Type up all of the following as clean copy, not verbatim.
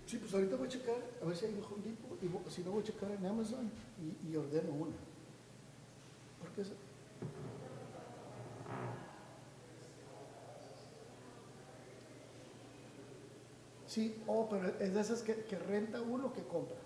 Sí, pues ahorita voy a checar, a ver si hay un Home Depot, y si no voy a checar en Amazon y ordeno una. Porque es, sí, oh, pero es de esas que renta uno que compra.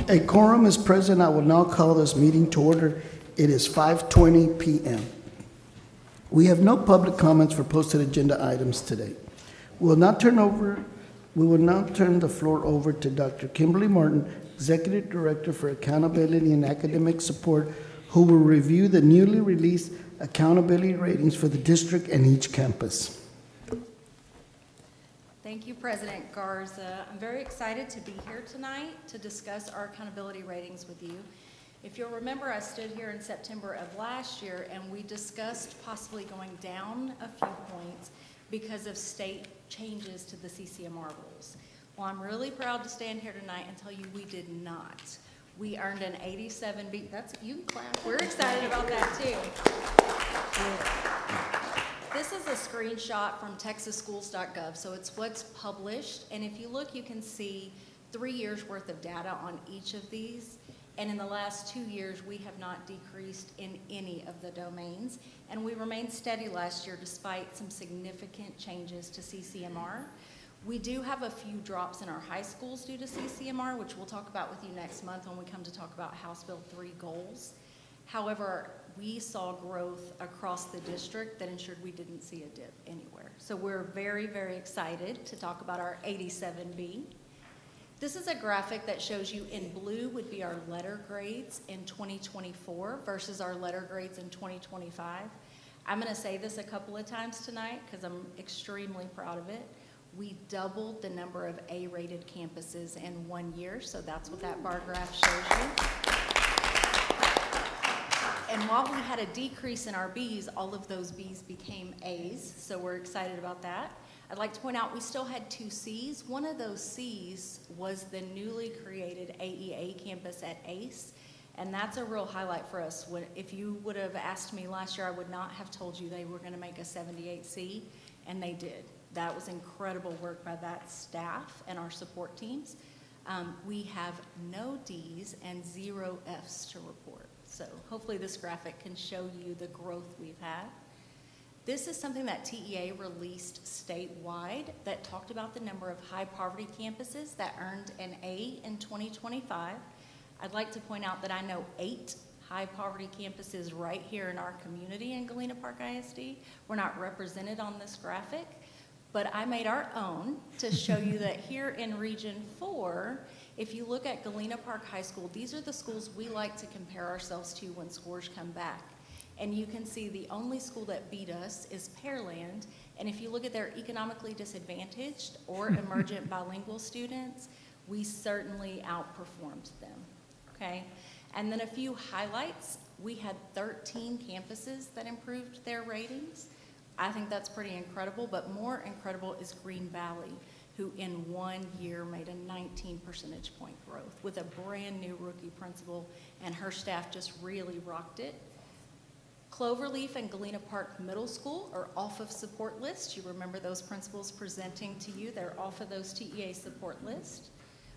A quorum is present. I will now call this meeting to order. It is 5:20 p.m. We have no public comments for posted agenda items today. We will now turn the floor over to Dr. Kimberly Martin, Executive Director for Accountability and Academic Support, who will review the newly released accountability ratings for the district and each campus. Thank you, President Garza. I'm very excited to be here tonight to discuss our accountability ratings with you. If you'll remember, I stood here in September of last year and we discussed possibly going down a few points because of state changes to the CCMR rules. Well, I'm really proud to stand here tonight and tell you we did not. We earned an 87B. You can clap. We're excited about that too. This is a screenshot from texasschools.gov, so it's what's published. And if you look, you can see 3 years worth of data on each of these. And in the last 2 years, we have not decreased in any of the domains. And we remained steady last year despite some significant changes to CCMR. We do have a few drops in our high schools due to CCMR, which we'll talk about with you next month when we come to talk about House Bill 3 goals. However, we saw growth across the district that ensured we didn't see a dip anywhere. So we're very, very excited to talk about our 87B. This is a graphic that shows you in blue would be our letter grades in 2024 versus our letter grades in 2025. I'm going to say this a couple of times tonight because I'm extremely proud of it. We doubled the number of A-rated campuses in 1 year, so that's what that bar graph shows you. And while we had a decrease in our Bs, all of those Bs became As, so we're excited about that. I'd like to point out we still had 2 Cs. One of those Cs was the newly created AEA campus at ACE, and that's a real highlight for us. If you would have asked me last year, I would not have told you they were going to make a 78C, and they did. That was incredible work by that staff and our support teams. We have no Ds and 0 Fs to report. So hopefully this graphic can show you the growth we've had. This is something that TEA released statewide that talked about the number of high poverty campuses that earned an A in 2025. I'd like to point out that I know 8 high poverty campuses right here in our community in Galena Park ISD. We're not represented on this graphic, but I made our own to show you that here in Region 4, if you look at Galena Park High School, these are the schools we like to compare ourselves to when scores come back. And you can see the only school that beat us is Pearland. And if you look at their economically disadvantaged or emergent bilingual students, we certainly outperformed them, okay? And then a few highlights. We had 13 campuses that improved their ratings. I think that's pretty incredible, but more incredible is Green Valley, who in 1 year made a 19 percentage point growth with a brand new rookie principal, and her staff just really rocked it. Cloverleaf and Galena Park Middle School are off of support list. You remember those principals presenting to you. They're off of those TEA support list.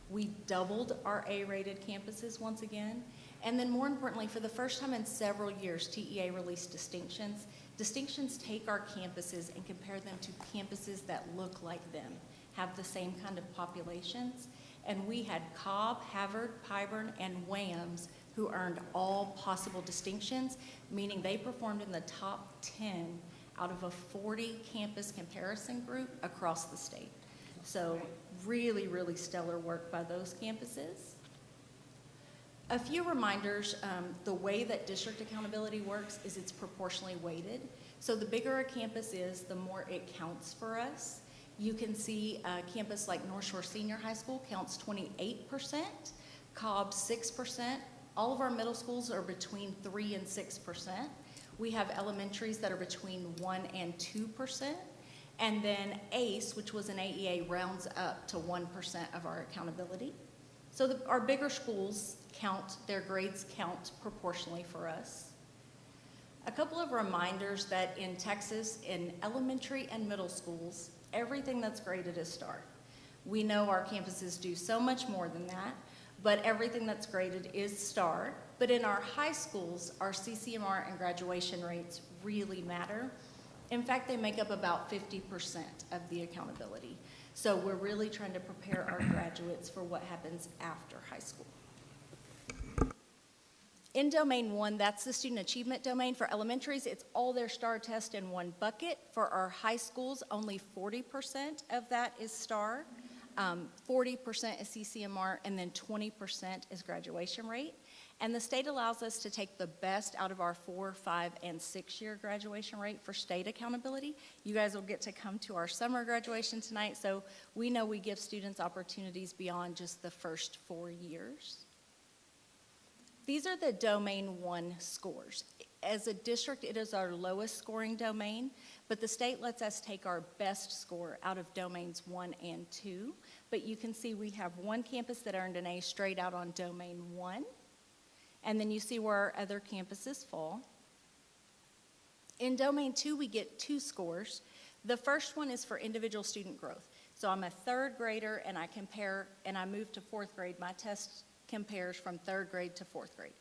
We doubled our A-rated campuses once again. And then more importantly, for the first time in several years, TEA released distinctions. Distinctions take our campuses and compare them to campuses that look like them, have the same kind of populations. And we had Cobb, Havard, Pyburn, and Whams who earned all possible distinctions, meaning they performed in the top 10 out of a 40 campus comparison group across the state. So really, really stellar work by those campuses. A few reminders, the way that district accountability works is it's proportionally weighted. So the bigger a campus is, the more it counts for us. You can see a campus like North Shore Senior High School counts 28%, Cobb 6%. All of our middle schools are between 3 and 6%. We have elementaries that are between 1 and 2%. And then ACE, which was an AEA, rounds up to 1% of our accountability. So our bigger schools count, their grades count proportionally for us. A couple of reminders that in Texas, in elementary and middle schools, everything that's graded is STAR. We know our campuses do so much more than that, but everything that's graded is STAR. But in our high schools, our CCMR and graduation rates really matter. In fact, they make up about 50% of the accountability. So we're really trying to prepare our graduates for what happens after high school. In domain 1, that's the student achievement domain. For elementaries, it's all their STAR test in one bucket. For our high schools, only 40% of that is STAR, 40% is CCMR, and then 20% is graduation rate. And the state allows us to take the best out of our 4-, 5-, and 6-year graduation rate for state accountability. You guys will get to come to our summer graduation tonight, so we know we give students opportunities beyond just the first 4 years. These are the domain 1 scores. As a district, it is our lowest scoring domain, but the state lets us take our best score out of domains 1 and 2. But you can see we have one campus that earned an A straight out on domain 1. And then you see where our other campuses fall. In domain 2, we get 2 scores. The first one is for individual student growth. So I'm a 3rd grader and I move to 4th grade. My test compares from 3rd grade to 4th grade.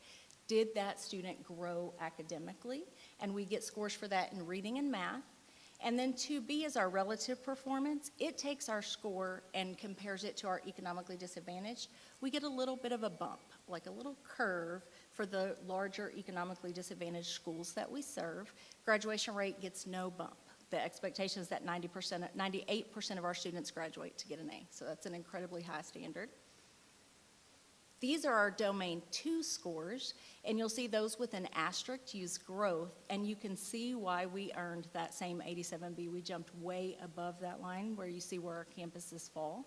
Did that student grow academically? And we get scores for that in reading and math. And then 2B is our relative performance. It takes our score and compares it to our economically disadvantaged. We get a little bit of a bump, like a little curve for the larger economically disadvantaged schools that we serve. Graduation rate gets no bump. The expectation is that 98% of our students graduate to get an A. So that's an incredibly high standard. These are our domain 2 scores, and you'll see those with an asterisk use growth, and you can see why we earned that same 87B. We jumped way above that line where you see where our campuses fall.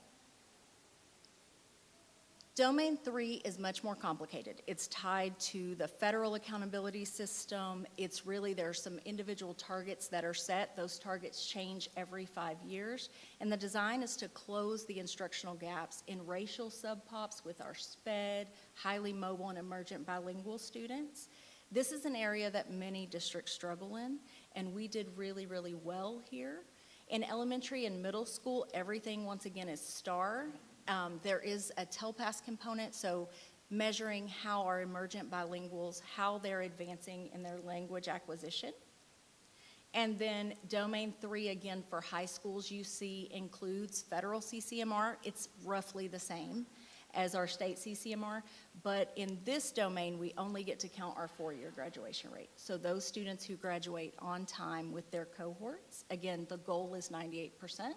Domain 3 is much more complicated. It's tied to the federal accountability system. It's really, there are some individual targets that are set. Those targets change every 5 years. And the design is to close the instructional gaps in racial subpops with our SPED, highly mobile and emergent bilingual students. This is an area that many districts struggle in, and we did really, really well here. In elementary and middle school, everything, once again, is STAR. There is a TELPAS component, so measuring how our emergent bilinguals, how they're advancing in their language acquisition. And then domain 3, again, for high schools, you see includes federal CCMR. It's roughly the same as our state CCMR, but in this domain, we only get to count our 4-year graduation rate. So those students who graduate on time with their cohorts, again, the goal is 98%.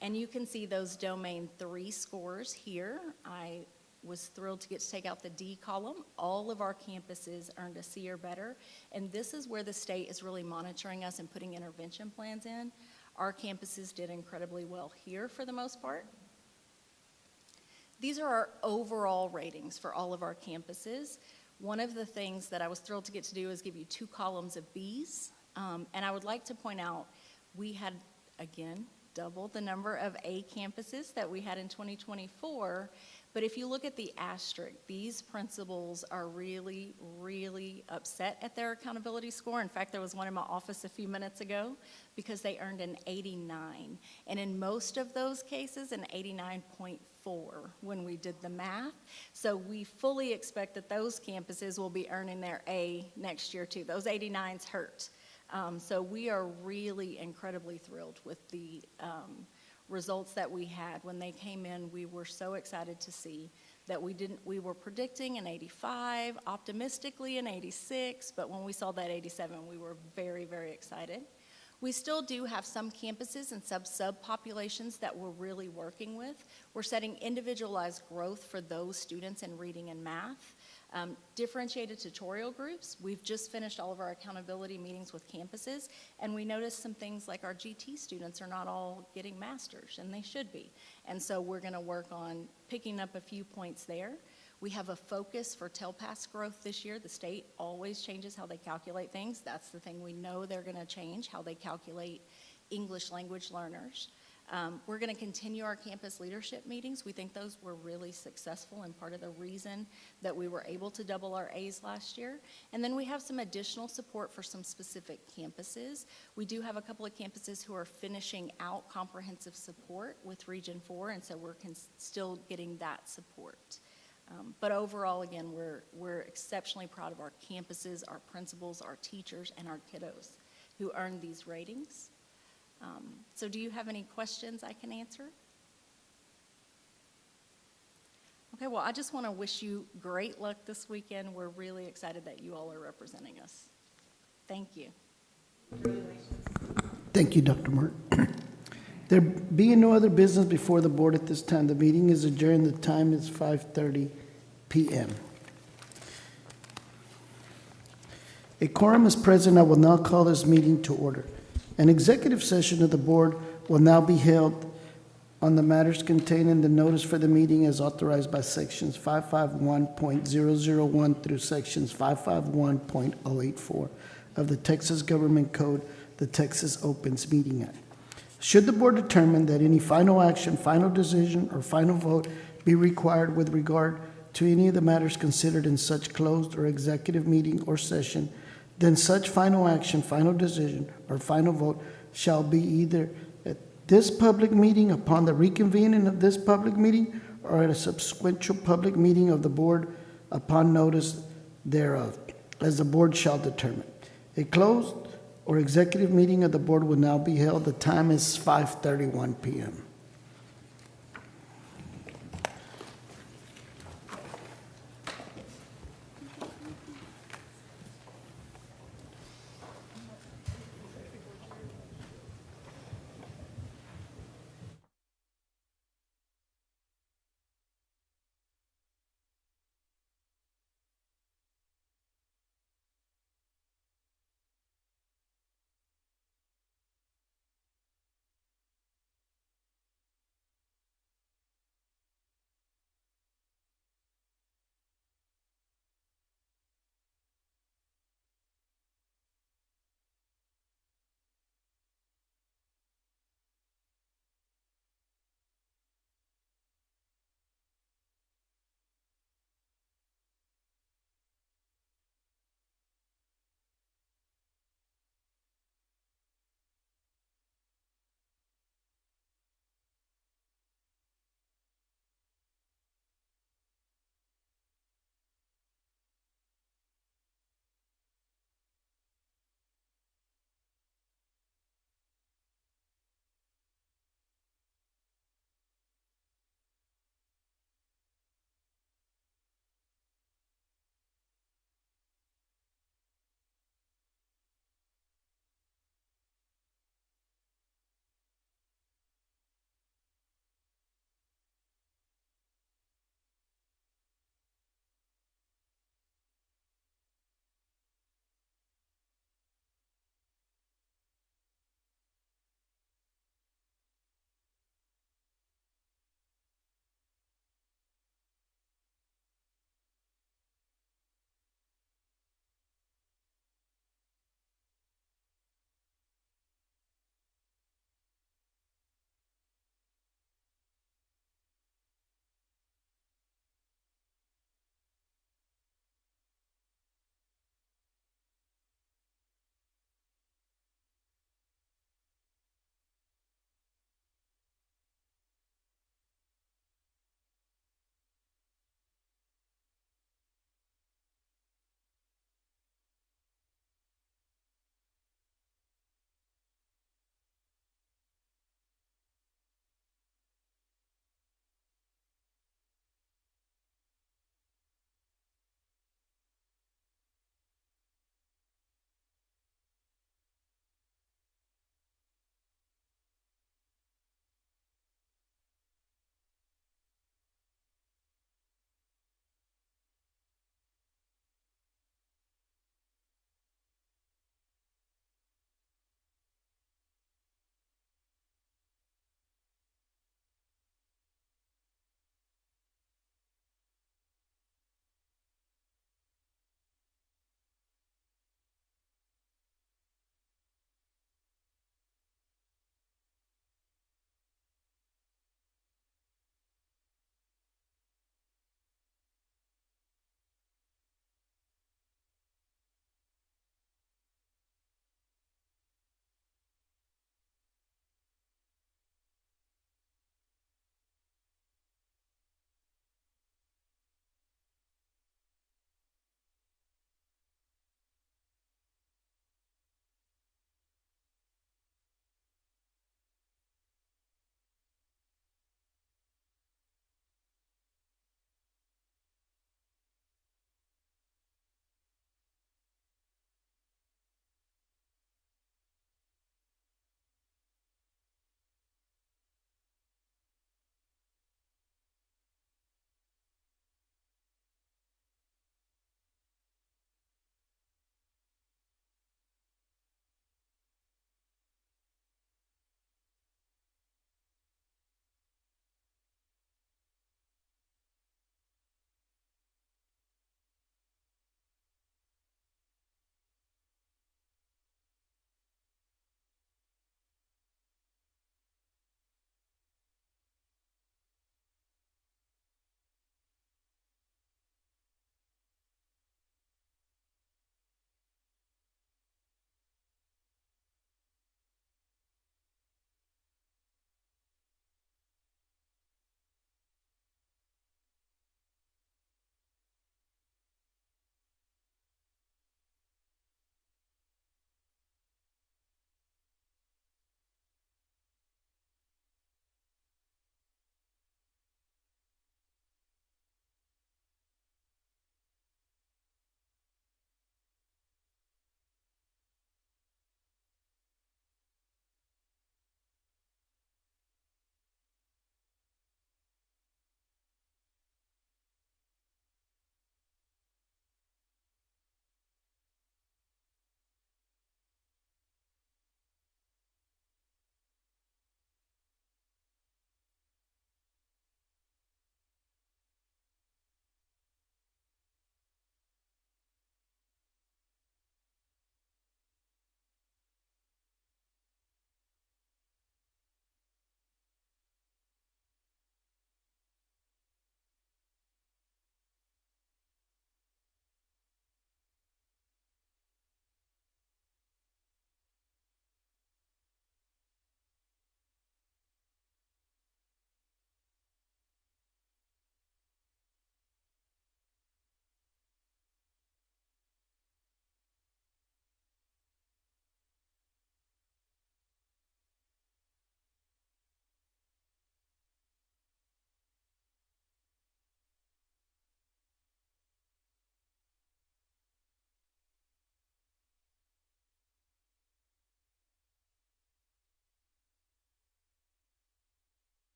And you can see those domain 3 scores here. I was thrilled to get to take out the D column. All of our campuses earned a C or better, and this is where the state is really monitoring us and putting intervention plans in. Our campuses did incredibly well here for the most part. These are our overall ratings for all of our campuses. One of the things that I was thrilled to get to do is give you 2 columns of Bs, and I would like to point out we had, again, double the number of A campuses that we had in 2024. But if you look at the asterisk, these principals are really, really upset at their accountability score. In fact, there was one in my office a few minutes ago because they earned an 89. And in most of those cases, an 89.4 when we did the math. So we fully expect that those campuses will be earning their A next year too. Those 89s hurt. So we are really incredibly thrilled with the results that we had. When they came in, we were so excited to see that we were predicting an 85, optimistically an 86, but when we saw that 87, we were very, very excited. We still do have some campuses and subpopulations that we're really working with. We're setting individualized growth for those students in reading and math. Differentiated tutorial groups. We've just finished all of our accountability meetings with campuses, and we noticed some things like our GT students are not all getting masters, and they should be. And so we're going to work on picking up a few points there. We have a focus for TELPAS growth this year. The state always changes how they calculate things. That's the thing we know they're going to change, how they calculate English language learners. We're going to continue our campus leadership meetings. We think those were really successful and part of the reason that we were able to double our A's last year. And then we have some additional support for some specific campuses. We do have a couple of campuses who are finishing out comprehensive support with Region 4, and so we're still getting that support. But overall, again, we're exceptionally proud of our campuses, our principals, our teachers, and our kiddos who earned these ratings. So do you have any questions I can answer? Okay, well, I just want to wish you great luck this weekend. We're really excited that you all are representing us. Thank you. Thank you, Dr. Martin. There being no other business before the board at this time, the meeting is adjourned. The time is 5:30 p.m. A quorum is present. I will now call this meeting to order. An executive session of the board will now be held on the matters contained in the notice for the meeting as authorized by sections 551.001 through sections 551.084 of the Texas Government Code, the Texas Opens Meeting Act. Should the board determine that any final action, final decision, or final vote be required with regard to any of the matters considered in such closed or executive meeting or session, then such final action, final decision, or final vote shall be either at this public meeting upon the reconvening of this public meeting or at a subsequent public meeting of the board upon notice thereof, as the board shall determine. A closed or executive meeting of the board will now be held. The time is 5:31 p.m.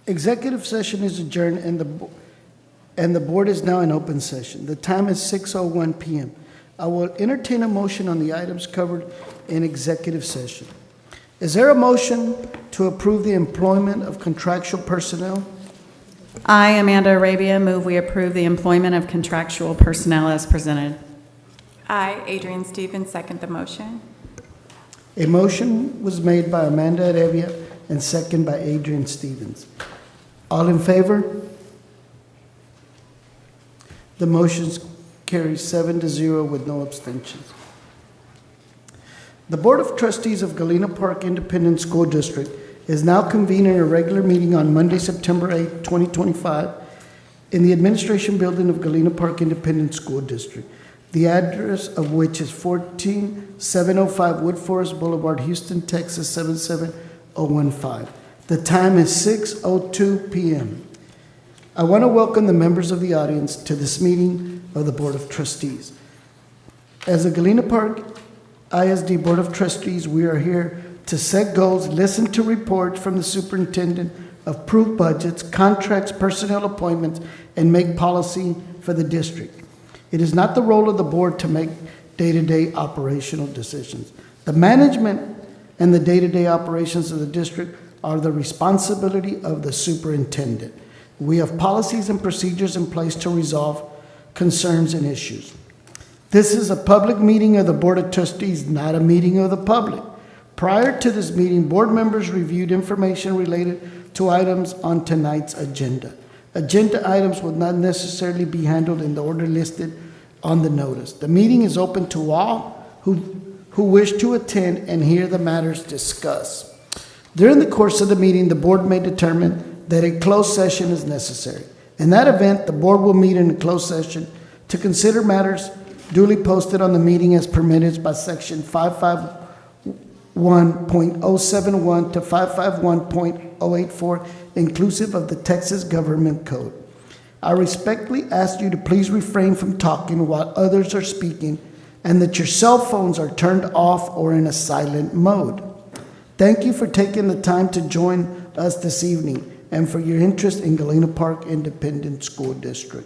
Executive session is adjourned and the board is now in open session. The time is 6:01 p.m. I will entertain a motion on the items covered in executive session. Is there a motion to approve the employment of contractual personnel? I, Amanda Arabia, move we approve the employment of contractual personnel as presented. I, Adrian Stevens, second the motion. A motion was made by Amanda Arabia and second by Adrian Stevens. All in favor? The motion carries 7-0 with no abstentions. The Board of Trustees of Galena Park Independent School District is now convening a regular meeting on Monday, September 8, 2025, in the Administration Building of Galena Park Independent School District, the address of which is 14705 Wood Forest Boulevard, Houston, Texas 77015. The time is 6:02 p.m. I want to welcome the members of the audience to this meeting of the Board of Trustees. As the Galena Park ISD Board of Trustees, we are here to set goals, listen to reports from the superintendent, approve budgets, contracts, personnel appointments, and make policy for the district. It is not the role of the board to make day-to-day operational decisions. The management and the day-to-day operations of the district are the responsibility of the superintendent. We have policies and procedures in place to resolve concerns and issues. This is a public meeting of the Board of Trustees, not a meeting of the public. Prior to this meeting, board members reviewed information related to items on tonight's agenda. Agenda items will not necessarily be handled in the order listed on the notice. The meeting is open to all who wish to attend and hear the matters discussed. During the course of the meeting, the board may determine that a closed session is necessary. In that event, the board will meet in a closed session to consider matters duly posted on the meeting as permitted by section 551.071 to 551.084, inclusive of the Texas Government Code. I respectfully ask you to please refrain from talking while others are speaking and that your cell phones are turned off or in a silent mode. Thank you for taking the time to join us this evening and for your interest in Galena Park Independent School District.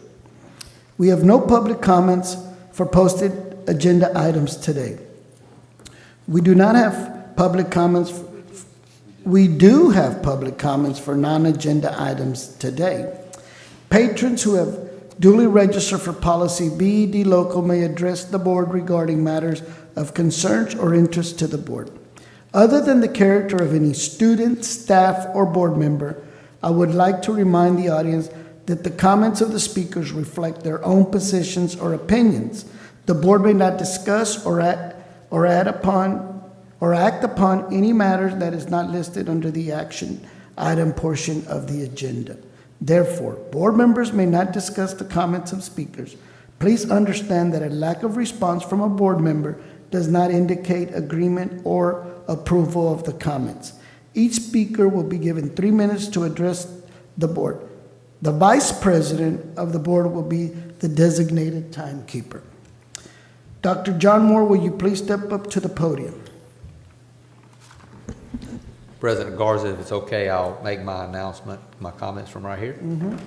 We have no public comments for posted agenda items today. We do have public comments for non-agenda items today. Patrons who have duly registered for policy BED local may address the board regarding matters of concerns or interest to the board. Other than the character of any student, staff, or board member, I would like to remind the audience that the comments of the speakers reflect their own positions or opinions. The board may not discuss or act upon any matter that is not listed under the action item portion of the agenda. Therefore, board members may not discuss the comments of speakers. Please understand that a lack of response from a board member does not indicate agreement or approval of the comments. Each speaker will be given 3 minutes to address the board. The vice president of the board will be the designated timekeeper. Dr. John Moore, will you please step up to the podium? President Garza, if it's okay, I'll make my announcement, my comments from right here. Mm-hmm.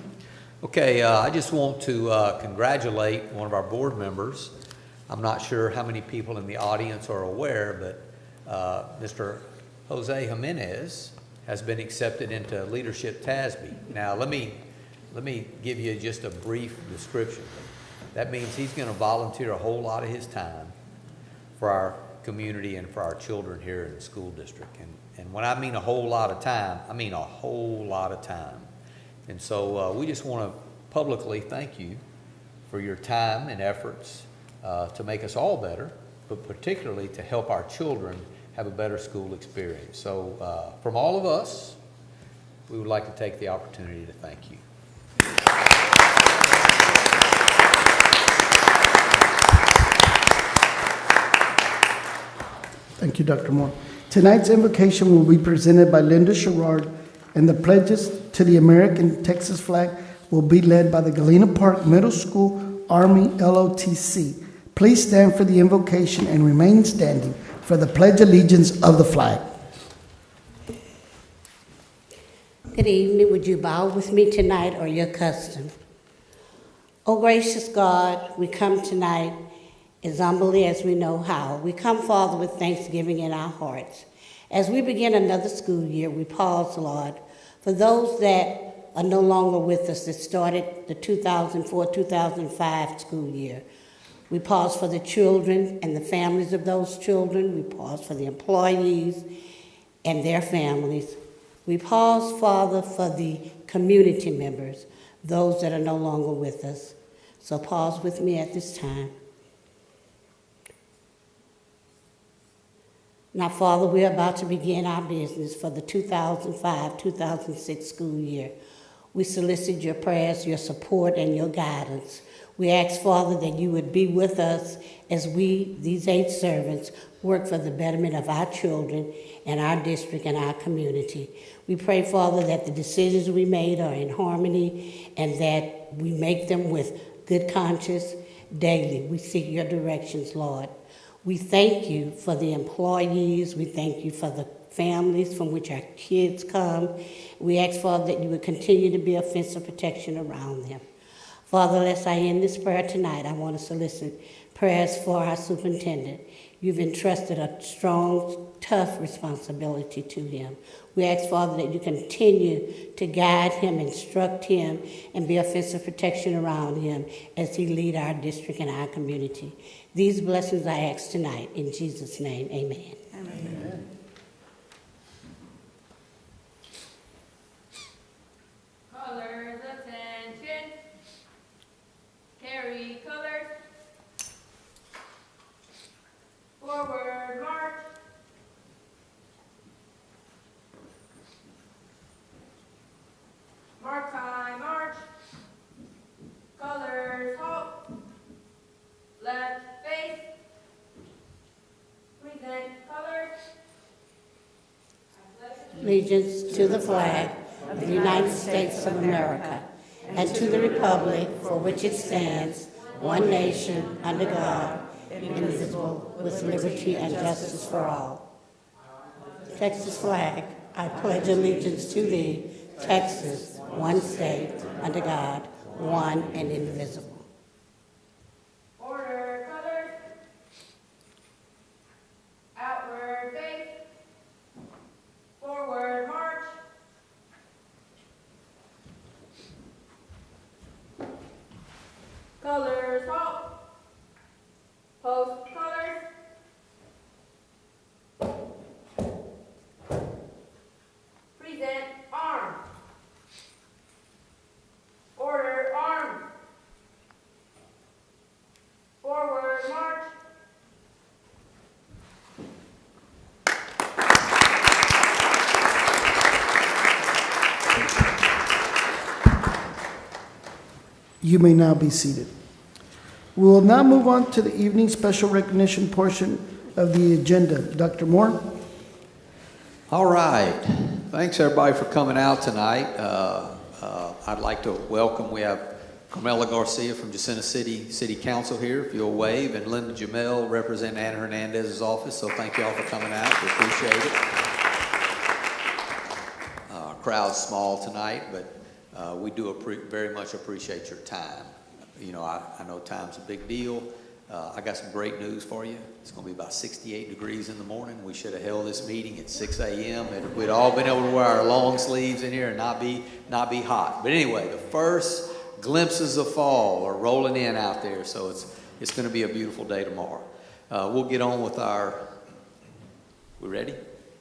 Okay, I just want to congratulate one of our board members. I'm not sure how many people in the audience are aware, but Mr. Jose Jimenez has been accepted into Leadership TASB. Now, let me give you just a brief description. That means he's going to volunteer a whole lot of his time for our community and for our children here in the school district. And when I mean a whole lot of time, I mean a whole lot of time. And so we just want to publicly thank you for your time and efforts to make us all better, but particularly to help our children have a better school experience. So from all of us, we would like to take the opportunity to thank you. Thank you, Dr. Moore. Tonight's invocation will be presented by Linda Sherrard, and the pledges to the American Texas flag will be led by the Galena Park Middle School Army LOTC. Please stand for the invocation and remain standing for the Pledge of Allegiance of the flag. Good evening. Would you bow with me tonight or your custom? Oh, gracious God, we come tonight as humbly as we know how. We come, Father, with thanksgiving in our hearts. As we begin another school year, we pause, Lord, for those that are no longer with us that started the 2004-2005 school year. We pause for the children and the families of those children. We pause for the employees and their families. We pause, Father, for the community members, those that are no longer with us. So pause with me at this time. Now, Father, we're about to begin our business for the 2005-2006 school year. We solicit your prayers, your support, and your guidance. We ask, Father, that you would be with us as we, these 8 servants, work for the betterment of our children and our district and our community. We pray, Father, that the decisions we made are in harmony and that we make them with good conscience daily. We seek your directions, Lord. We thank you for the employees. We thank you for the families from which our kids come. We ask, Father, that you would continue to be a fence of protection around them. Father, as I end this prayer tonight, I want to solicit prayers for our superintendent. You've entrusted a strong, tough responsibility to him. We ask, Father, that you continue to guide him, instruct him, and be a fence of protection around him as he lead our district and our community. These blessings I ask tonight. In Jesus' name, amen. Amen. Colors, attention. Carry colors. Forward march. Mark time march. Colors halt. Left face. Present colors. Allegiance to the flag of the United States of America and to the republic for which it stands, one nation, under God, indivisible, with liberty and justice for all. Texas flag, I pledge allegiance to thee, Texas, one state, under God, one and indivisible. Order colors. Outward face. Forward march. Colors halt. Post colors. Present arms. Order arms. Forward march. You may now be seated. We will now move on to the evening special recognition portion of the agenda. Dr. Moore? All right. Thanks, everybody, for coming out tonight. I'd like to welcome, we have Carmela Garcia from Jacinto City Council here, if you'll wave, and Linda Jamel representing Anna Hernandez's office, so thank you all for coming out. We appreciate it. Crowd's small tonight, but we do very much appreciate your time. You know, I know time's a big deal. I got some great news for you. It's going to be about 68 degrees in the morning. We should have held this meeting at 6 a.m. We'd all been able to wear our long sleeves in here and not be hot. But anyway, the first glimpses of fall are rolling in out there, so it's going to be a beautiful day tomorrow. We'll get on with our. We ready?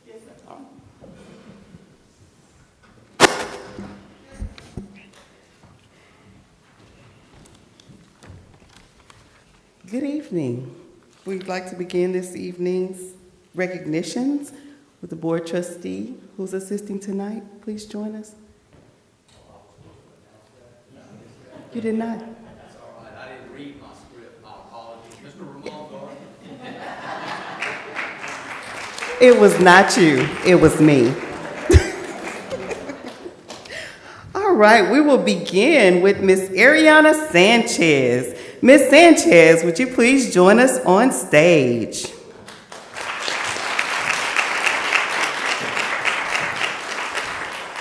Yes, sir. All right. Good evening. We'd like to begin this evening's recognitions with the board trustee who's assisting tonight. Please join us. You did not? That's all right. I didn't read my script. My apologies. Mr. Ramon Gordon. It was not you. It was me. All right, we will begin with Miss Ariana Sanchez. Miss Sanchez, would you please join us on stage?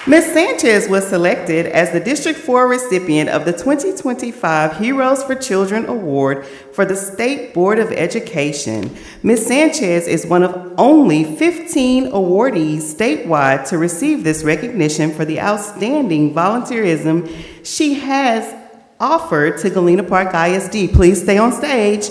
Ms. Sanchez was selected as the District 4 recipient of the 2025 Heroes for Children Award for the State Board of Education. Ms. Sanchez is one of only 15 awardees statewide to receive this recognition for the outstanding volunteerism she has offered to Galena Park ISD. Please stay on stage.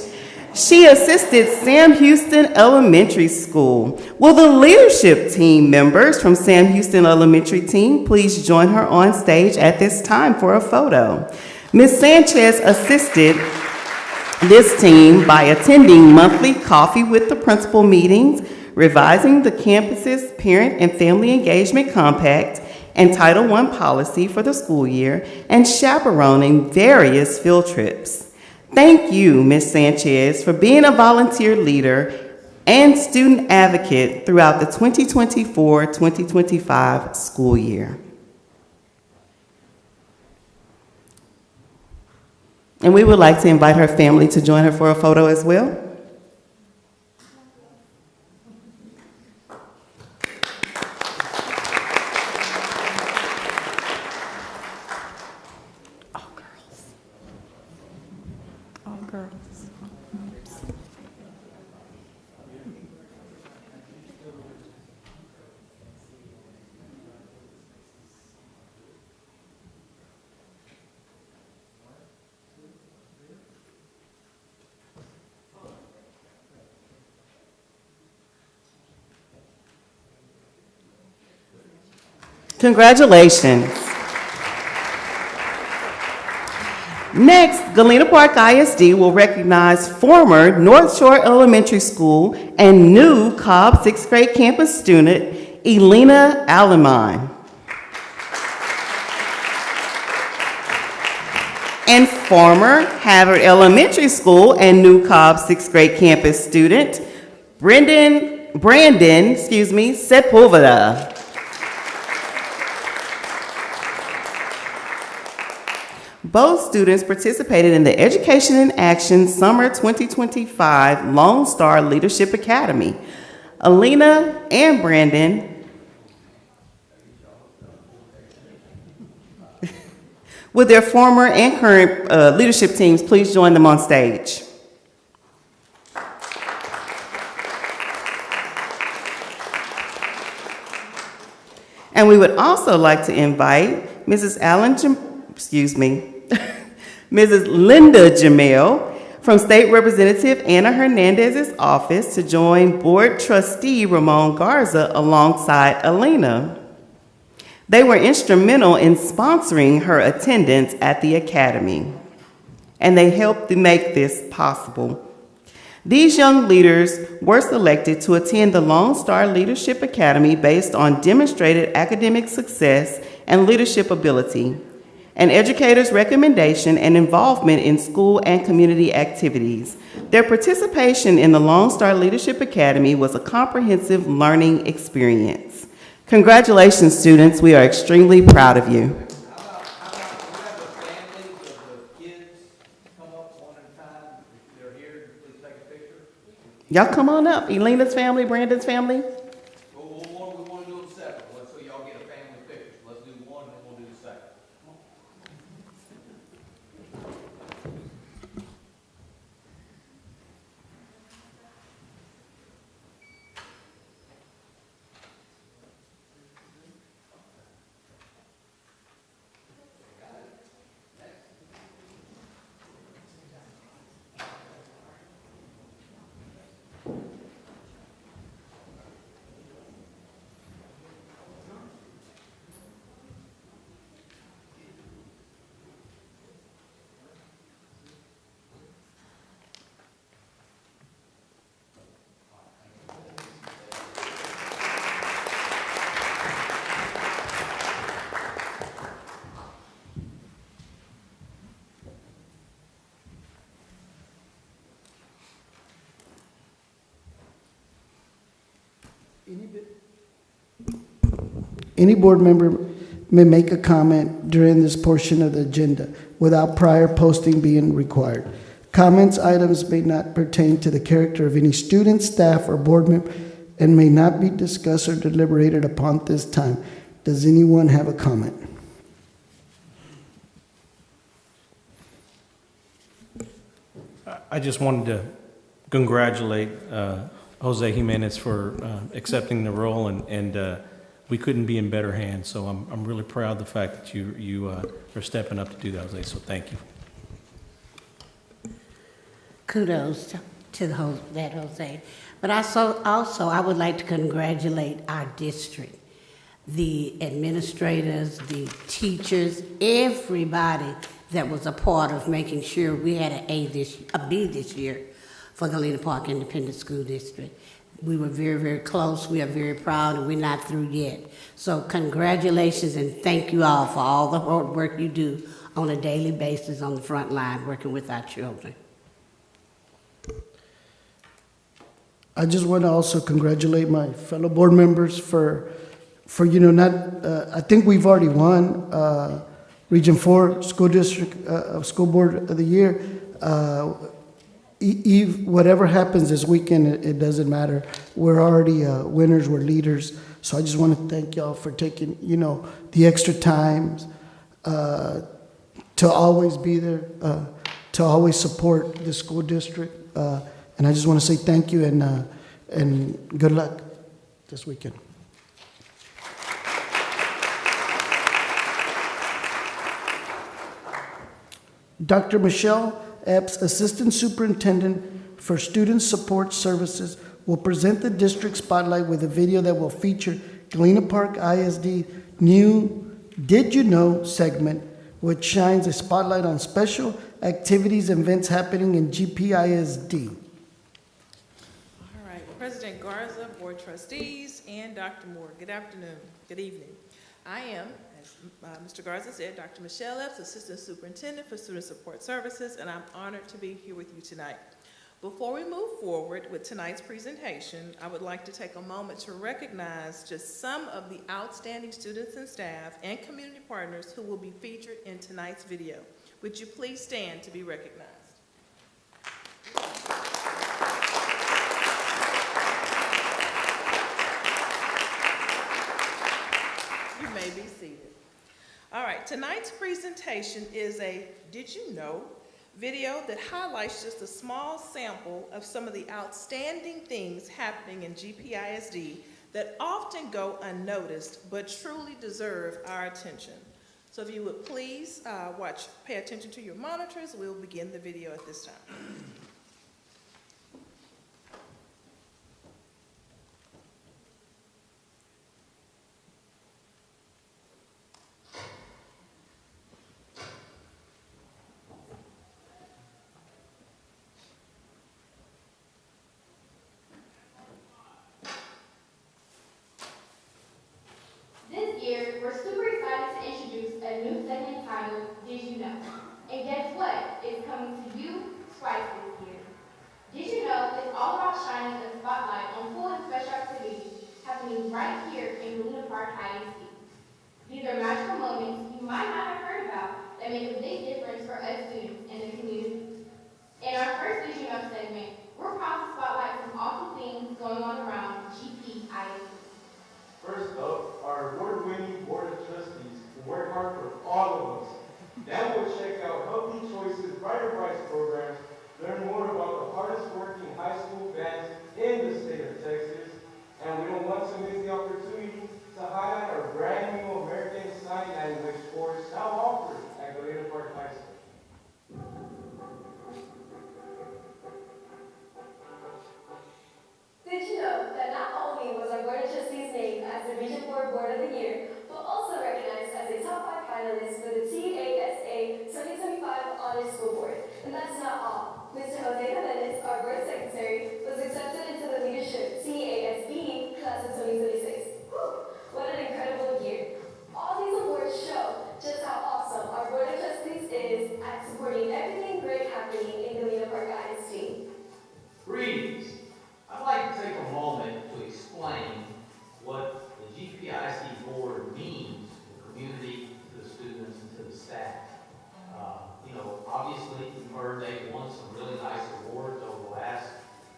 She assisted Sam Houston Elementary School. Will the leadership team members from Sam Houston Elementary team please join her on stage at this time for a photo? Ms. Sanchez assisted this team by attending monthly Coffee with the Principal meetings, revising the campus's Parent and Family Engagement Compact and Title I policy for the school year, and chaperoning various field trips. Thank you, Ms. Sanchez, for being a volunteer leader and student advocate throughout the 2024-2025 school year. And we would like to invite her family to join her for a photo as well. Congratulations. Next, Galena Park ISD will recognize former North Shore Elementary School and new Cobb 6th grade campus student, Elena Alemine. And former Havard Elementary School and new Cobb 6th grade campus student, Brandon Sepulveda. Both students participated in the Education in Action Summer 2025 Lone Star Leadership Academy. Alina and Brandon with their former and current leadership teams, please join them on stage. And we would also like to invite Mrs. Mrs. Linda Jamel from State Representative Anna Hernandez's office to join Board Trustee Ramon Garza alongside Elena. They were instrumental in sponsoring her attendance at the Academy, and they helped to make this possible. These young leaders were selected to attend the Lone Star Leadership Academy based on demonstrated academic success and leadership ability, an educator's recommendation and involvement in school and community activities. Their participation in the Lone Star Leadership Academy was a comprehensive learning experience. Congratulations, students. We are extremely proud of you. How about we have the families of the kids come up one at a time? If they're here, please take a picture. Y'all come on up. Elena's family, Brandon's family. We want to do them separate. So y'all get a family picture. Let's do one, and we'll do the second. Any board member may make a comment during this portion of the agenda without prior posting being required. Comments items may not pertain to the character of any student, staff, or board member and may not be discussed or deliberated upon this time. Does anyone have a comment? I just wanted to congratulate Jose Jimenez for accepting the role, and we couldn't be in better hands. So I'm really proud of the fact that you are stepping up to do that, Jose. So thank you. Kudos to that Jose. But also I would like to congratulate our district, the administrators, the teachers, everybody that was a part of making sure we had a B this year for Galena Park Independent School District. We were very, very close. We are very proud, and we're not through yet. So congratulations, and thank you all for all the hard work you do on a daily basis on the front line working with our children. I just want to also congratulate my fellow board members for I think we've already won Region 4 School District School Board of the Year. Whatever happens this weekend, it doesn't matter. We're already winners, we're leaders. So I just want to thank y'all for taking, the extra time to always be there, to always support the school district. And I just want to say thank you and good luck this weekend. Dr. Michelle Epps, Assistant Superintendent for Student Support Services, will present the district spotlight with a video that will feature Galena Park ISD new Did You Know segment, which shines a spotlight on special activities and events happening in GPISD. All right, President Garza, Board Trustees, and Dr. Moore, good afternoon, good evening. I am, as Mr. Garza said, Dr. Michelle Epps, Assistant Superintendent for Student Support Services, and I'm honored to be here with you tonight. Before we move forward with tonight's presentation, I would like to take a moment to recognize just some of the outstanding students and staff and community partners who will be featured in tonight's video. Would you please stand to be recognized? You may be seated. All right, tonight's presentation is a Did You Know video that highlights just a small sample of some of the outstanding things happening in GPISD that often go unnoticed but truly deserve our attention. So if you would please pay attention to your monitors, we'll begin the video at this time. This year, we're super excited to introduce a new segment titled, Did You Know? And guess what? It's coming to you twice this year. Did You Know is all about shining a spotlight on cool and special activities happening right here in Galena Park ISD. These are magical moments you might not have heard about that make a big difference for us students and the community. In our first Did You Know segment, we're proud to spotlight some awesome things going on around GPISD. First up, our award-winning Board of Trustees who work hard for all of us. Now we'll check out Healthy Choices Brighter Brights programs, learn more about the hardest working high school bands in the state of Texas, and we don't want to miss the opportunity to highlight our brand new American Sign Language course now offered at Galena Park High School. Did you know that not only was our Board of Trustees named as the Region 4 Board of the Year, but also recognized as a top 5 finalist for the TASA 2025 Honors School Board? And that's not all. Mr. Jose Jimenez, our Board Secretary, was accepted into the Leadership CASB Class of 2026. Whew, what an incredible year. All these awards show just how awesome our Board of Trustees is at supporting everything great happening in Galena Park ISD. Greetings. I'd like to take a moment to explain what the GPISD board means to the community, to the students, and to the staff. Obviously, we've heard they've won some really nice awards over the last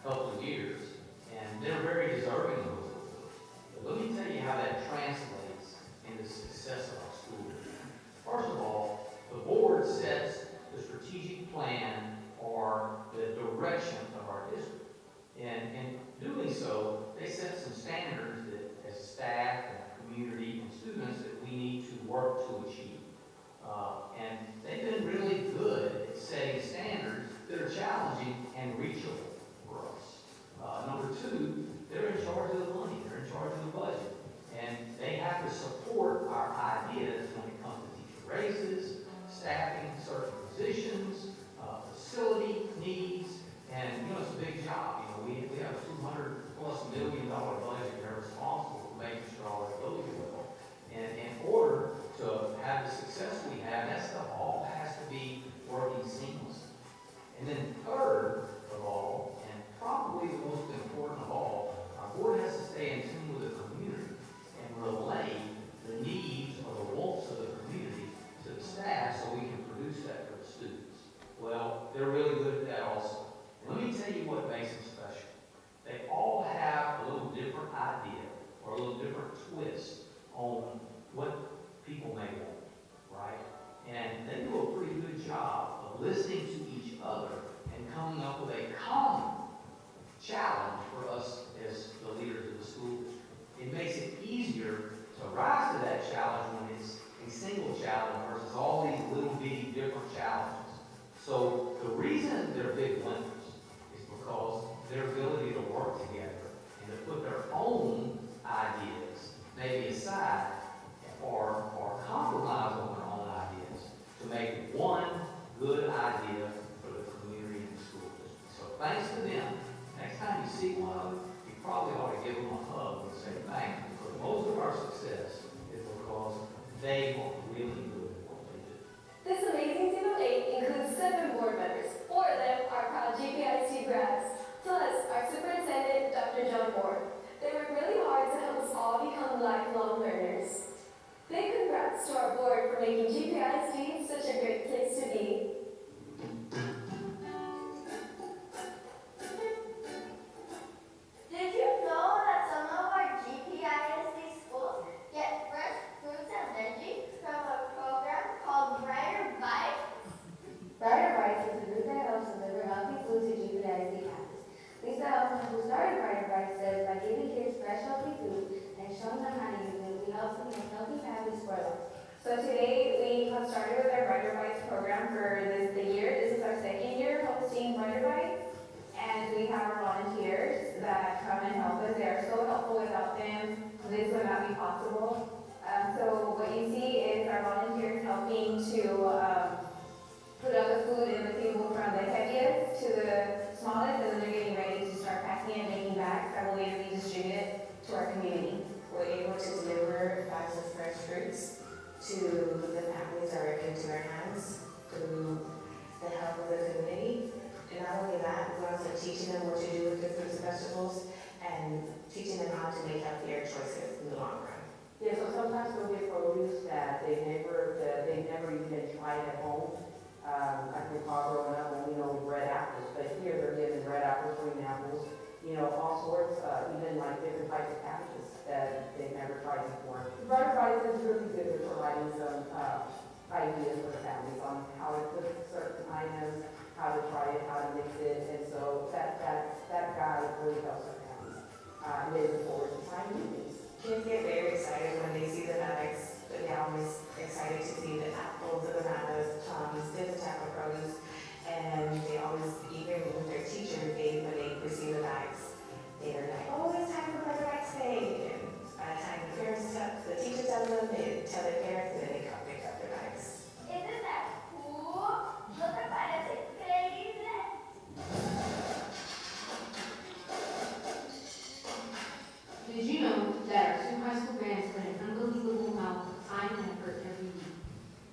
couple of years. a little different twist on what people may want, right? And they do a pretty good job of listening to each other and coming up with a common challenge for us as the leaders of the school. It makes it easier to rise to that challenge when it's a single challenge versus all these little bitty different challenges. So the reason they're big winners is because their ability to work together and to put their own ideas maybe aside or compromise on their own ideas to make one good idea for the community and the school district. So thanks to them. Next time you see one of them, you probably ought to give them a hug and say thank you, because most of our success is because they are really good at what they do. This amazing team of 8 includes 7 board members. 4 of them are proud GPISD grads, plus our superintendent, Dr. John Moore. They work really hard to help us all become lifelong learners. Big congrats to our board for making GPISD such a great place to be. Did you know that some of our GPISD schools get fresh fruits and veggies from a program called Brighter Bites? Brighter Bites is a group that helps deliver healthy food to GPISD campus. Lisa Elson, who started Brighter Bites, says by giving kids fresh healthy food and showing them how to use it, we help them make healthy families for life. So today we have started with our Brighter Bites program for the year. This is our 2nd year hosting Brighter Bites. And we have our volunteers that come and help us. They are so helpful. Without them, this would not be possible. So what you see is our volunteers helping to put out the food in the table from the heaviest to the smallest, and then they're getting ready to start packing and making bags that will later be distributed to our community. We're able to deliver bags of fresh fruits to the families directly to our hands through the help of the community. And not only that, we're also teaching them what to do with the fruits and vegetables and teaching them how to make healthier choices in the long run. Yeah, so sometimes they'll get produce that they never even tried at home. I can recall growing up when we know red apples, but here they're getting red apples, green apples, all sorts, even like different types of cabbages that they've never tried before. Brighter Bites is really good at providing some ideas for the families on how to cook certain items, how to try it, how to mix it, and so that guide really helps our families. Moving forward to trying new things. Kids get very excited when they see the bags. They're always excited to see the apples, the bananas, plums, different type of produce, and they always eager with their teacher when they receive the bags. They're like, oh, it's time for Brighter Bites Day. And by the time the teacher tells them, they tell their parents, and then they come pick up their bags. Isn't that cool? Look at that, it's crazy. Did you know that our 2 high school bands put an unbelievable amount of time and effort every week?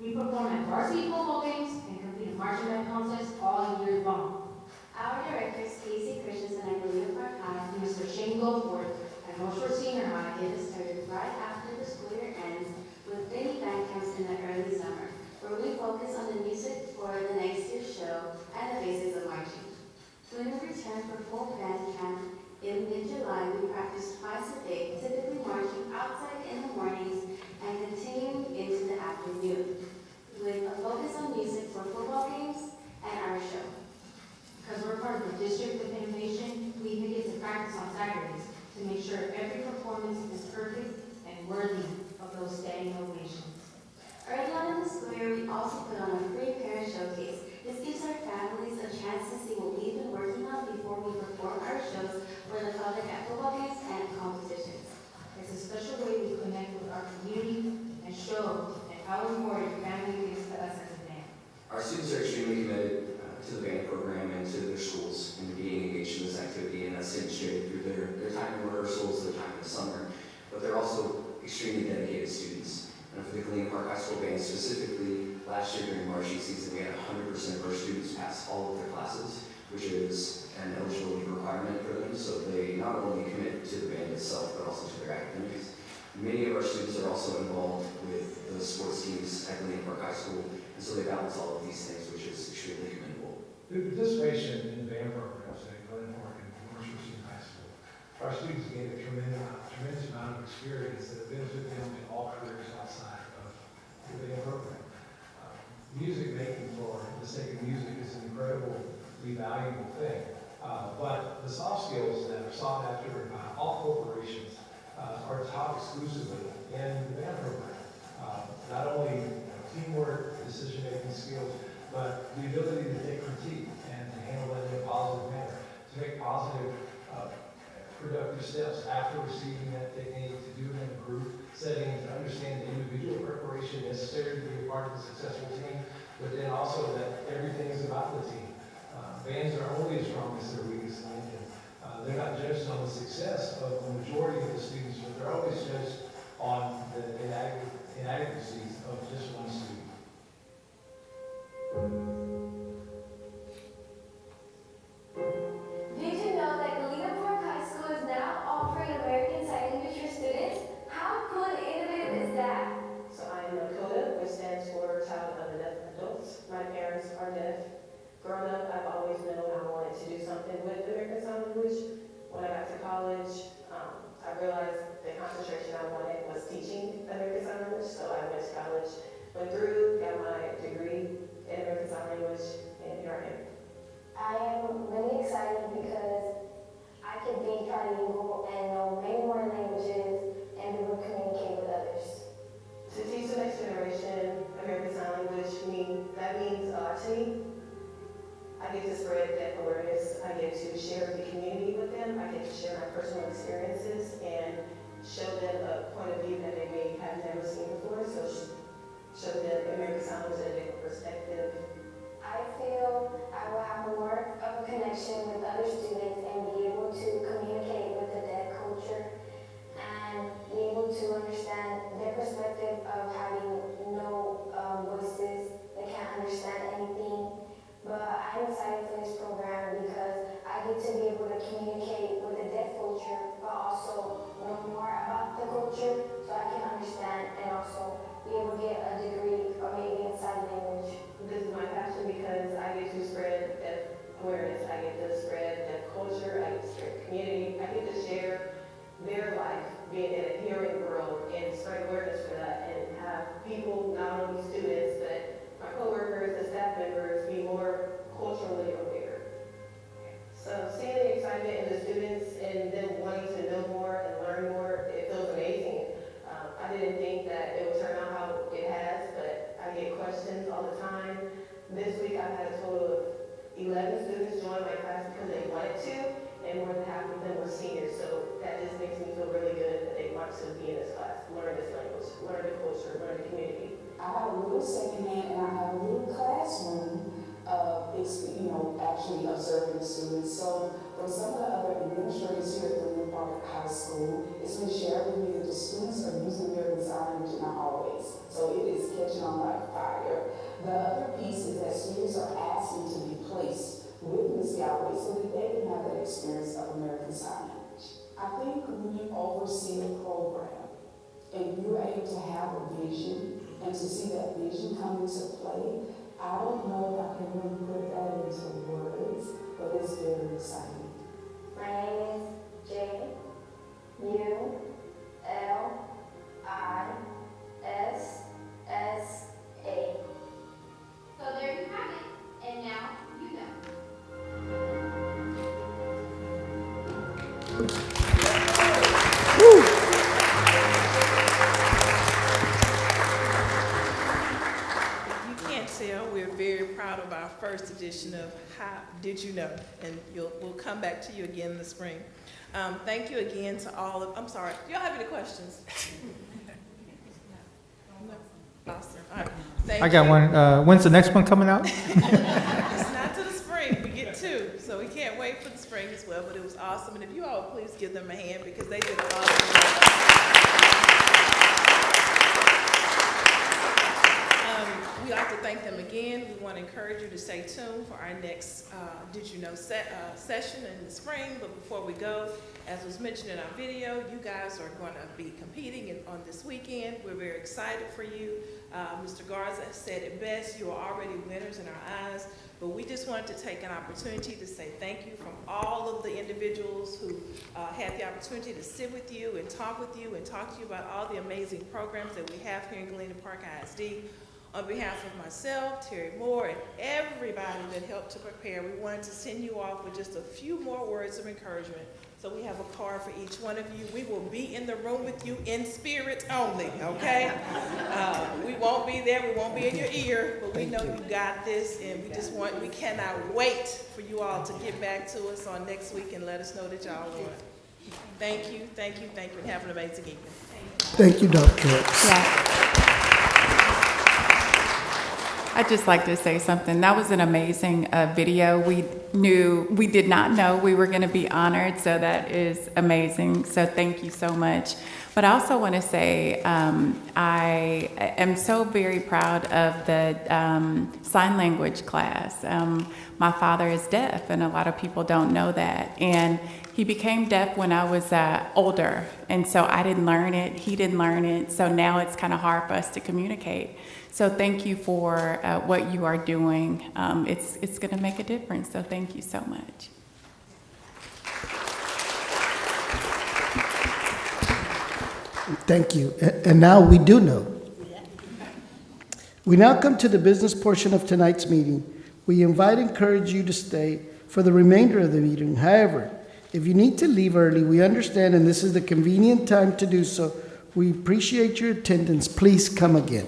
We perform at varsity football games and compete in marching band contests all year long. Our directors, Casey Christensen and Galena Park High, And Mr. Shane Goforth at North Shore Senior High get us started right after the school year ends with many band camps in the early summer, where we focus on the music for the next year's show and the basics of marching. When we return for full band camp in mid-July, we practice twice a day, typically marching outside in the mornings and continuing into the afternoon, with a focus on music for football games and our show. Because we're part of the District of Innovation, we even get to practice on Saturdays to make sure every performance is perfect and worthy of those standing ovations. Early on in the school year, we also put on a free parent showcase. This gives our families a chance to see what we've been working on before we perform our shows for the public at football games and competitions. It's a special way we connect with our community and show how important family is to us as a band. Our students are extremely committed to the band program and to their schools and being engaged in this activity, and that's demonstrated through their time in rehearsals, their time in the summer, but they're also extremely dedicated students. And for the Galena Park High School band specifically, last year during marching season, we had 100% of our students pass all of their classes, which is an eligibility requirement for them, so they not only commit to the band itself, but also to their academics. Many of our students are also involved with the sports teams at Galena Park High School, and so they balance all of these things, which is extremely commendable. The participation in the band programs at Galena Park and North Shore Senior High School, our students gain a tremendous amount of experience exclusively in the band program. Not only teamwork, decision-making skills, but the ability to take critique and to handle it in a positive manner, to make positive, productive steps after receiving that technique, to do it in a group setting, to understand the individual preparation necessary to be a part of a successful team, but then also that everything is about the team. Bands are only as strong as their weakest link, and they're not judged on the success of the majority of the students, but they're always judged on the inadequacies of just one student. Did you know that Galena Park High School is now offering American Sign Language for students? How cool and innovative is that? So I am Dakota, which stands for Child of the Deaf Adults. My parents are deaf. Growing up, I've always known I wanted to do something with American Sign Language. When I got to college, I realized the concentration I wanted was teaching American Sign Language, so I went to college, went through, got my degree in American Sign Language, and here I am. I am really excited because I could be trilingual and know many more languages and be able to communicate with others. To teach the next generation American Sign Language, that means a lot to me. I get to spread deaf awareness. I get to share the community with them. I get to share my personal experiences and show them a point of view that they may have never seen before. So show them American Sign Language in a different perspective. I feel I will have more of a connection with other students and be able to communicate with the deaf culture and be able to understand their perspective of having no voices. They can't understand anything. But I'm excited for this program because I get to be able to communicate with the deaf culture, but also know more about the culture so I can understand and also be able to get a degree or maybe in sign language. This is my passion because I get to spread deaf awareness. I get to spread deaf culture. I get to spread community. I get to share their life being in a hearing world and spread awareness for that and have people, not only students, but my coworkers and staff members be more culturally aware. So seeing the excitement in the students and them wanting to know more and learn more, it feels amazing. I didn't think that it would turn out how it has, but I get questions all the time. This week I've had a total of 11 students join my class because they wanted to, and more than half of them were seniors. So that just makes me feel really good that they want to be in this class, learn this language, learn the culture, learn the community. I have a little secondhand and I have a little classroom actually observing the students. So from some of the other administrators here at Galena Park High School, it's been shared with me that the students are using American Sign Language in the hallways. So it is catching on like fire. The other piece is that students are asking to be placed with Ms. Galloway so that they can have that experience of American Sign Language. I think when you oversee a program and you're able to have a vision and to see that vision come into play, I don't know if I can really put that into words, but it's very exciting. My name is J-U-L-I-S-S-A. So there you have it, and now you know. You can't tell, we're very proud of our first edition of How Did You Know? And we'll come back to you again in the spring. Thank you again to all of, I'm sorry, do y'all have any questions? No? Awesome, all right. Thank I got you. one. When's the next one coming out? It's not to the spring, we get two, so we can't wait for the spring as well, but it was awesome. And if you all would please give them a hand because they did an awesome job. We'd like to thank them again. We want to encourage you to stay tuned for our next Did You Know session in the spring. But before we go, as was mentioned in our video, you guys are going to be competing on this weekend. We're very excited for you. Mr. Garza said it best. You are already winners in our eyes. But we just wanted to take an opportunity to say thank you from all of the individuals who had the opportunity to sit with you and talk to you about all the amazing programs that we have here in Galena Park ISD. On behalf of myself, Terry Moore, and everybody that helped to prepare, we wanted to send you off with just a few more words of encouragement So we have a card for each one of you. We will be in the room with you in spirit only, okay? We won't be there, we won't be in your ear, but we know you got this, and we cannot wait for you all to get back to us on next week and let us know that y'all won. Thank you, thank you, thank you, and have an amazing evening. Thank you, Dr. Epps. I'd just like to say something. That was an amazing video. We did not know we were going to be honored, so that is amazing. So thank you so much. But I also want to say I am so very proud of the sign language class. My father is deaf, and a lot of people don't know that. And he became deaf when I was older, and so I didn't learn it. He didn't learn it. So now it's kind of hard for us to communicate. So thank you for what you are doing. It's going to make a difference, so thank you so much. Thank you. And now we do know. We now come to the business portion of tonight's meeting. We invite and encourage you to stay for the remainder of the meeting. However, if you need to leave early, we understand, and this is the convenient time to do so. We appreciate your attendance. Please come again.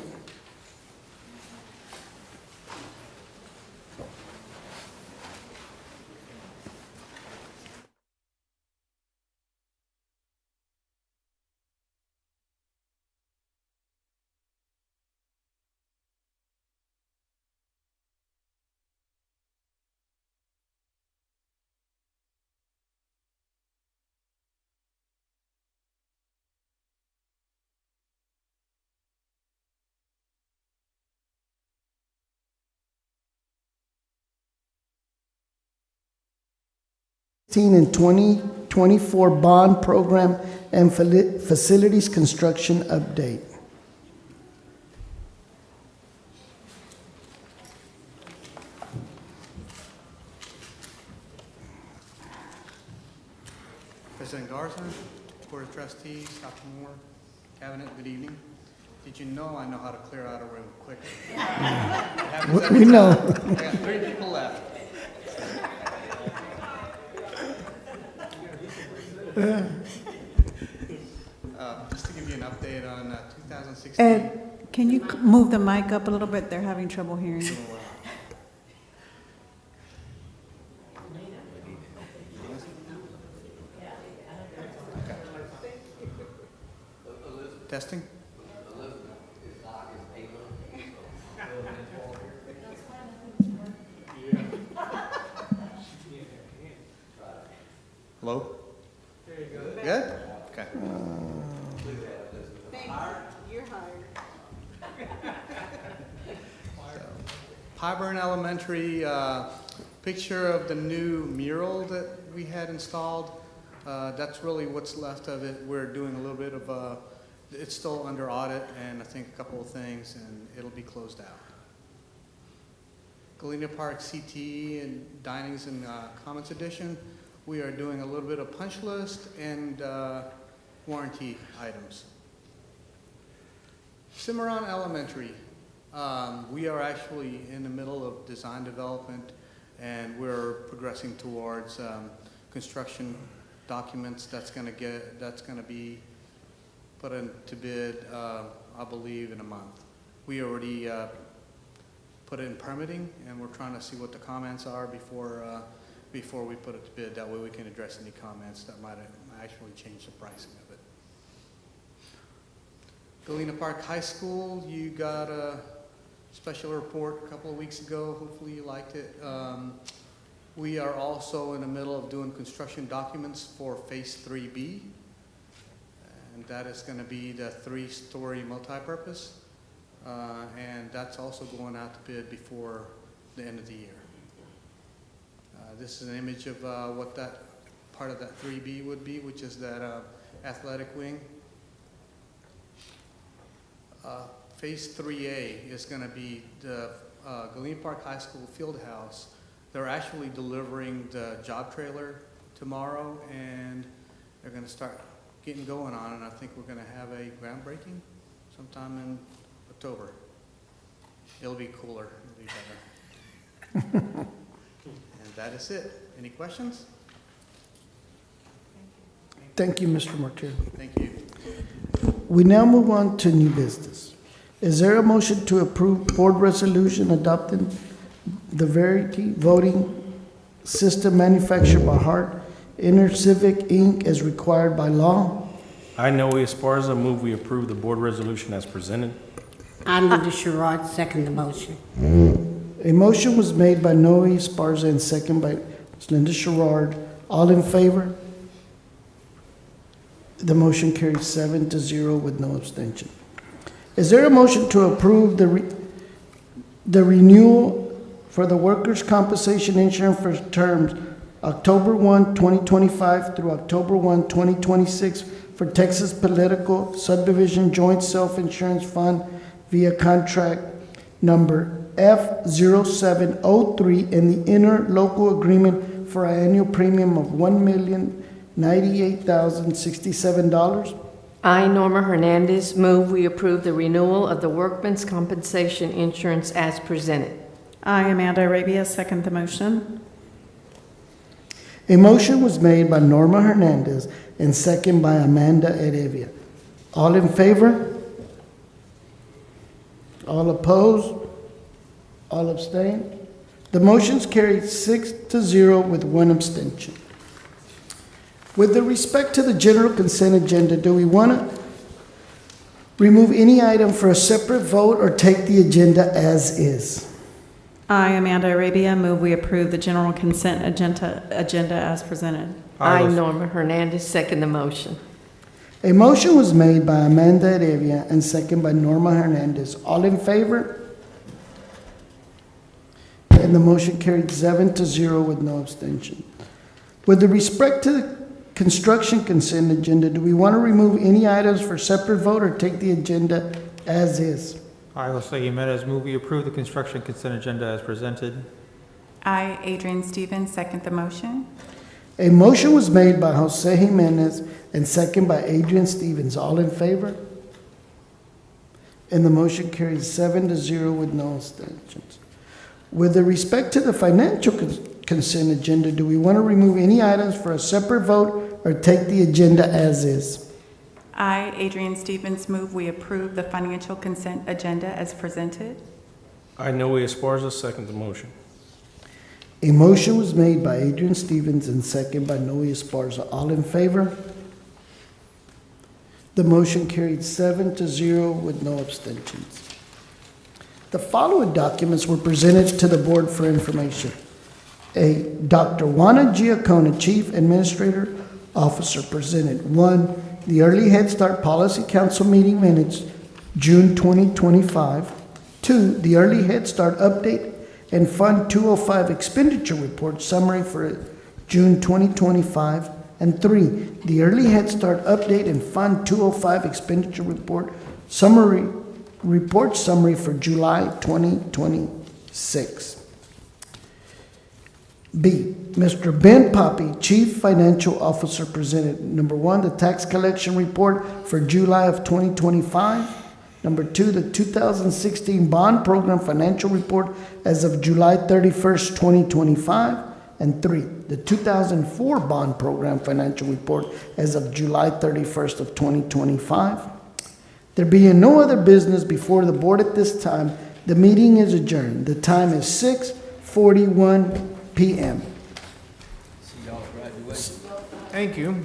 And 2024 bond program and facilities construction update. President Garza, Board of Trustees, Dr. Moore, Cabinet, good evening. Did you know I know how to clear out a room quickly? We know. I got 3 people left. Just to give you an update on 2016. Ed, can you move the mic up a little bit? They're having trouble hearing you. Testing? Hello? Good? Okay. You're hired. Pyburn Elementary, picture of the new mural that we had installed. That's really what's left of it. We're doing a little bit of, it's still under audit, and I think a couple of things, and it'll be closed out. Galena Park CTE and Dinings and Commons Edition. We are doing a little bit of punch list and warranty items. Cimarron Elementary, we are actually in the middle of design development, and we're progressing towards construction documents. That's going to be put into bid, I believe, in a month. We already put it in permitting, and we're trying to see what the comments are before we put it to bid. That way we can address any comments that might actually change the pricing of it. Galena Park High School, you got a special report a couple of weeks ago. Hopefully you liked it. We are also in the middle of doing construction documents for Phase 3B. And that is going to be the 3-story multipurpose. And that's also going out to bid before the end of the year. This is an image of what that part of that 3B would be, which is that athletic wing. Phase 3A is going to be the Galena Park High School field house. They're actually delivering the job trailer tomorrow, and they're going to start getting going on it. And I think we're going to have a groundbreaking sometime in October. It'll be cooler. It'll be better. And that is it. Any questions? Thank you, Mr. Martiro. Thank you. We now move on to new business. Is there a motion to approve board resolution adopting the Verity voting system manufactured by Hart InterCivic, Inc. as required by law? I, Noe Esparza, move we approve the board resolution as presented. I, Linda Sherrod, second the motion. A motion was made by Noe Esparza and second by Ms. Linda Sherrod. All in favor? The motion carries 7-0 with no abstention. Is there a motion to approve the renewal for the workers' compensation insurance for terms October 1, 2025 through October 1, 2026 for Texas Political Subdivision Joint Self-Insurance Fund via contract number F0703 and the interlocal agreement for an annual premium of $1,098,067? I, Norma Hernandez, move we approve the renewal of the workman's compensation insurance as presented. I, Amanda Arabia, second the motion. A motion was made by Norma Hernandez and second by Amanda Arabia. All in favor? All opposed? All abstain? The motion's carried 6-0 with one abstention. With respect to the general consent agenda, do we want to remove any item for a separate vote or take the agenda as is? I, Amanda Arabia, move we approve the general consent agenda as presented. I, Norma Hernandez, second the motion. A motion was made by Amanda Arabia and second by Norma Hernandez. All in favor? And the motion carried 7-0 with no abstention. With respect to the construction consent agenda, do we want to remove any items for separate vote or take the agenda as is? I, Jose Jimenez, move we approve the construction consent agenda as presented. I, Adrian Stevens, second the motion. A motion was made by Jose Jimenez and second by Adrian Stevens. All in favor? And the motion carries 7-0 with no abstentions. With respect to the financial consent agenda, do we want to remove any items for a separate vote or take the agenda as is? I, Adrian Stevens, move we approve the financial consent agenda as presented. I, Noe Esparza, second the motion. A motion was made by Adrian Stevens and second by Noe Esparza. All in favor? The motion carried 7-0 with no abstentions. The following documents were presented to the board for information. A Dr. Juana Giacona, Chief Administrator Officer, presented 1. The Early Head Start Policy Council meeting minutes, June 2025. 2. The Early Head Start Update and Fund 205 Expenditure Report Summary for June 2025. And 3. The Early Head Start Update and Fund 205 Expenditure Report Summary for July 2026. B. Mr. Ben Poppy, Chief Financial Officer, presented 1. The Tax Collection Report for July of 2025. 2. The 2016 Bond Program Financial Report as of July 31st, 2025. And 3. The 2004 Bond Program Financial Report as of July 31st of 2025. There being no other business before the board at this time, the meeting is adjourned. The time is 6:41 p.m. Thank you.